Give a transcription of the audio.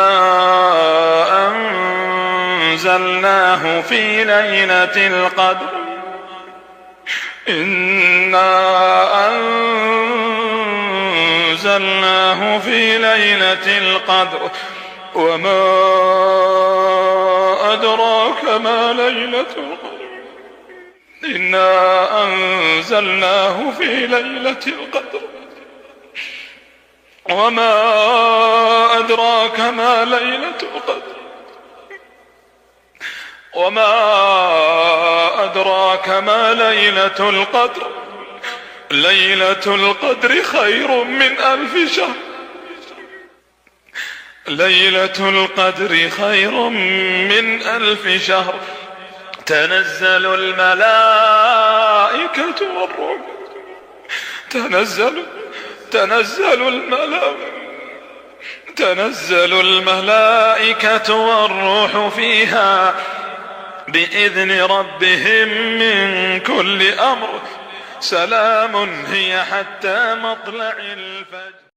إنا أنزلناه في ليلة القدر إنا أنزلناه في ليلة القدر وما أدراك ما ليلة القدر إنا أنزلناه في ليلة القدر وما أدراك ما ليلة القدر وما أدراك ما ليلة القدر ليلة القدر خير من 1000 شهر ليلة القدر خير من 1000 شهر تنزل الملائكة والروح تنزل الملائكة والروح فيها بإذن ربهم من كل أمر سلام هي حتى مطلع الفجر.